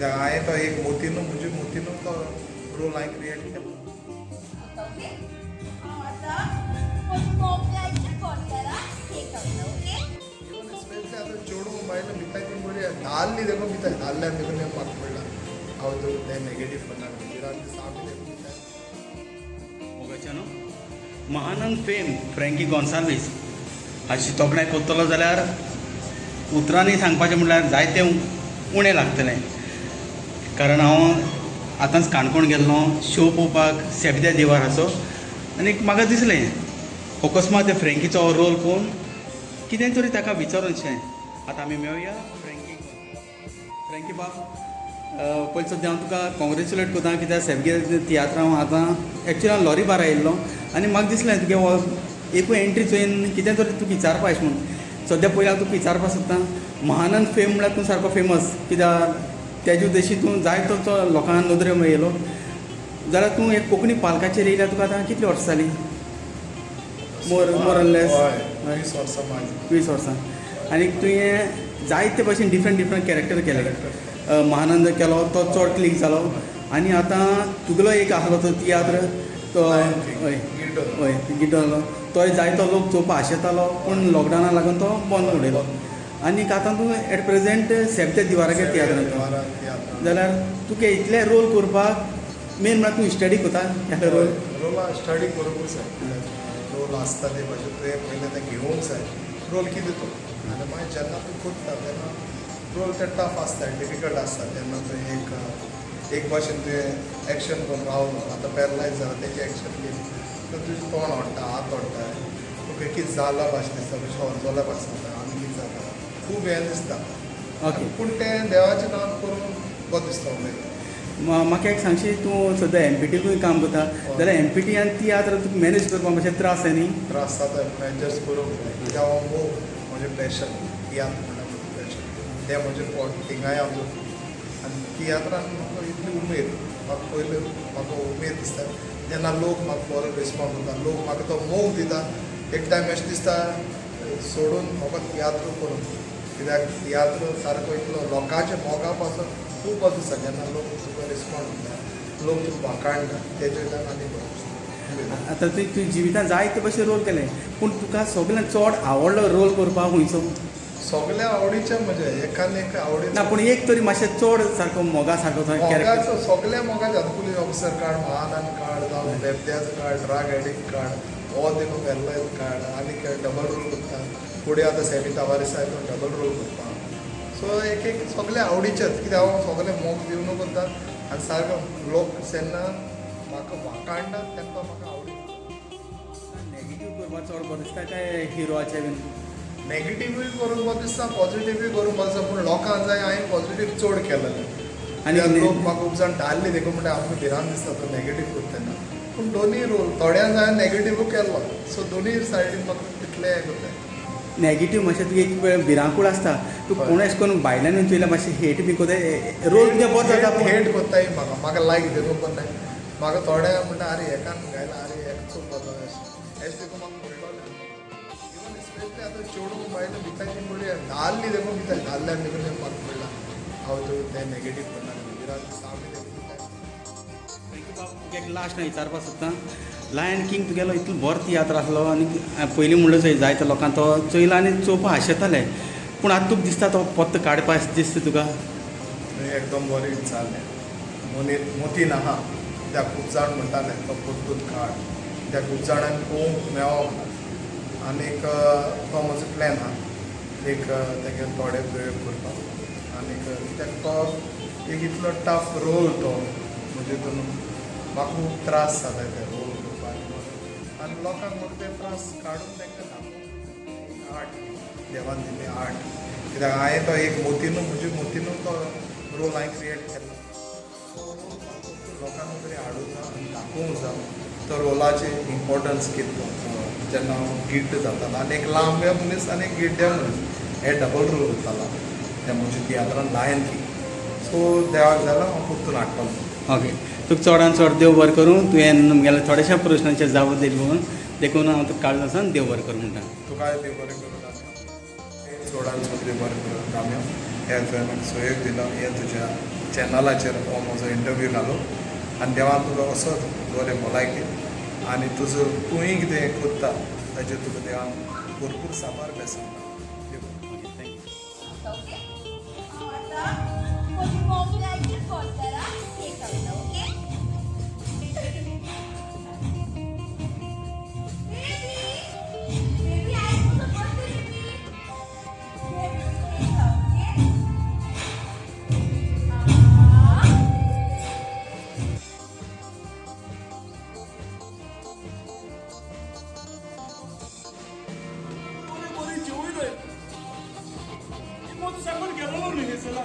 कित्याक हांवें तो एक मोतीनू म्हणजे मोतीनू तो रोल हांवें क्रिएट केलो. इवन स्पेशली आतां चेडूं बायलां भिताय ती बरी धाल्ली देखून भिताय धाल्ल्यान देखून म्हाका पडला हांव ते नेगेटीव करना विराट सामी देखून भिताय. मोगाच्या न्हू महानंद फेम फ्रँकी गॉन्साल्वीस हाची तोखणाय करतलो जाल्यार उतरांनी सांगपाचें म्हणल्यार जायतें उणें लागतलें. कारण हांव आतांच काणकोण गेल्लो शो पळोवपाक सेबद्या देवाराचो आनी म्हाका दिसलें अकस्मात ते फ्रँकीचो हो रोल पळोवन कितें तरी ताका विचारूनशें. आतां आमी मेळुया फ्रँकी बाब. पयलीं सद्या हांव तुका कॉंग्रेच्युलेट करता कित्याक सेबगे तियात्र हांव आतां एक्चुली हांव लॉरी बारा येयल्लो आनी म्हाका दिसलें तुगे हो एकूय एंट्री चोयन कितें तरी तुका विचारपा अशें म्हणून. सद्या पयलीं हांव तुका विचारपा सोदतां महानंद फेम म्हणल्यार तूं सारको फेमस कित्याक तेजे उद्देशी तूं जायतो लोकांक नदऱ्यो मेळयलो जाल्यार तूं एक कोंकणी पालकाचेर येयल्या तुका आतां कितलीं वर्सां जालीं? मोरलेस 20 वर्सां माझी. 20 वर्सां. आनी तुवें जायते भशेन डिफरंट कॅरेक्टर केले. महानंद केलो तो चड क्लिक जालो आनी आतां तुगेलो एक आसलो तो तियात्र तो हय गिड्डो जालो तोय जायतो लोक चोवपा आशेतालो पूण लॉकडावना लागून तो बंद उडयलो. आनीक आतां तूं एट प्रेजेंट सेबत्या दिवाराचेर तियात्र जाल्यार तुका इतले रोल करपाक मेन म्हळ्यार तूं स्टडी करता एका रोला स्टडी करूंक जाय. रोल आसता ते भाशेन तुवें पयलें तें घेवंक जाय रोल कितें तो आनी मागीर जेन्ना तूं करता तेन्ना रोल ते टफ आसता डिफिकल्ट आसता तेन्ना तुवें एक भाशेन तुवें एक्शन करून रावलो आतां पॅरलायज जाला तेजें एक्शन केली तर तुजें तोंड ओडटा हात ओडटा तुका कितें जाला भाशेन दिसता तुजें हॉर्जोला भाशेन जाता आनी कितें जाता खूब हें दिसता. ओके पूण तें देवाचें काम करून बरें दिसता उलयता. म्हाका एक सांगशी तूं सद्या एमपीटीकूय काम करता जाल्यार एमपीटी आनी तियात्र तुका मॅनेज करपाक मातशें त्रास जाय न्ही? त्रास जाता एडजस्ट करूंक जाय कित्याक हांव मोग म्हजें पॅशन तियात्र म्हणल्यार म्हजें पॅशन तें म्हजें पोट थिंगाय हांव जोडटा आनी तियात्रान म्हाका इतली उमेद म्हाका पयलीं म्हाका उमेद दिसता जेन्ना लोक म्हाका बरो रिस्पॉन्स करता लोक म्हाका तो मोग दिता एक टायम अशें दिसता सोडून म्हाका तियात्र करून कित्याक तियात्र सारको इतलो लोकांच्या मोगा पासून खूब बरो दिसता जेन्ना लोक तुका रिस्पॉन्स दिता लोक तुका वाखाणटा तेजे वयल्यान आनी बरो दिसता. आतां तुवें जिवितांत जायते भशेन रोल केले पूण तुका सगळ्यांत चड आवडलो रोल करपाक खंयचो? सगळ्या आवडीचें म्हणजे एकान एक आवडीचें ना पूण एक तरी मातशें चड सारको मोगा सारको कॅरेक्टर मोगाचो सगळ्या मोगाचे आतां police officer card Mahanand card जावं बेबद्याज कार्ड ड्रग एडिक्ट कार्ड हो देखून पॅरलायज कार्ड आनी डबल रोल करता फुडें आतां सेमी तवारीस आसा तो डबल रोल करता. सो एक एक सगळे आवडीचेच कित्याक हांव सगळे मोग दिवन करता आनी सारको लोक जेन्ना म्हाका वाखाणटात तेन्ना म्हाका आवडी. नेगेटीव करपाक चड बरो दिसता काय हिरोचे बीन? नेगेटिव्हूय करूंक बरो दिसता पॉझिटिव्हूय करूंक बरो दिसता पूण लोकांक जाय हांवें पॉझिटीव चड केलेलें आनी लोक म्हाका खूब जाण टाळ्ळे देखून म्हणटा आमकां भिरांत दिसता तो नेगेटीव करता तेन्ना पूण दोनूय रोल थोड्यांक हांवें नेगेटिव्ह केलो सो दोनूय सायडीन म्हाका तितलें हें करता. नेगेटीव मातशें तुका एक वेळ भिरांकूळ आसता तूं कोण अशें करून भायल्यान चोयल्यार मातशें हेट बी कोताय रोल तुगे बरो जाता हेट कोत्ताय म्हाका लायक देखून करनाय म्हाका थोडे म्हणटा आरे एकान गायला आरे एक चूक बरो अशें देखून म्हाका पडटलें. इवन स्पेशली आतां चेडूं बायलां भिताय ती बरी धाल्ली देखून भिताय धाल्ल्यान देखून म्हाका पडला हांव तें नेगेटीव करना भिरांत सामी देखून भिताय. एक लास्ट हांव विचारपाक सोदतां लायन किंग तुगेलो इतलो बरो तियात्र आसलो आनी पयलीं म्हणलो थंय जायते लोकांक तो चोयलो आनी चोवपा आशेताले पूण आतां तुका दिसता तो पत्तो काडपा दिसता तुका? एकदम बरें जालें मोतीन आहा कित्याक खूब जाण म्हणटाले तो पोत्तूत काड कित्याक खूब जाणांक पळोवंक मेळोंक ना आनीक तो म्हजो प्लॅन आहा एक तेगे थोडे प्रयोग करपाक आनीक कित्याक तो एक इतलो टफ रोल तो म्हणजे तितून म्हाका खूब त्रास जाता ते रोल करपाक आनी लोकांक म्हाका ते त्रास काडून तांकां दाखोवप आर्ट देवान दिली आर्ट कित्याक हांवें तो एक मोतीनू म्हणजे मोतीनू तो रोल हांवें क्रिएट केल्लो लोकांक तरी हाडूंक जाय आनी दाखोवंक जाय तो रोलाचे इम्पोर्टन्स कितलो जेन्ना हांव गिड्ड जातालो आनी एक लांबे मनीस आनी एक गिड्डे मनीस हे डबल रोल करतालो ते म्हणजे तियात्रान लायन किंग सो देवाक जाल्यार हांव परतून हाडटलो. ओके तुका चडान चड देव बरें करूं तुवें म्हगेल्या थोड्याशा प्रश्नांचे जाप दिले म्हणून देखून हांव तुका काळजां सावन देव बरें करूं म्हणटा. तुकाय देव बरें करूं चडान चड देव बरें करूं काम्या हे तुवें म्हाका सहयोग दिलो हे तुज्या चॅनलाचेर हो म्हजो इंटरव्यू घालूं आनी देवान तुका असोच बरें भलायकी आनी तूंय कितें कोत्ता ताजेर तुका देवान भरपूर साबार बेसन Okay? आता कोणी मोबाईलची फोन करा हे करूया ओके बेबी आई मुझे बोलते बेबी ओके मोटरसायकल गेलो न्ही हे चला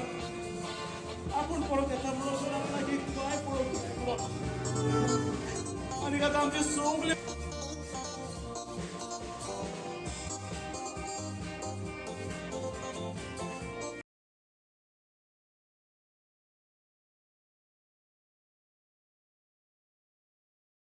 आपण पळत येता म्हणून काय पळत आणि आता आमचे सगळे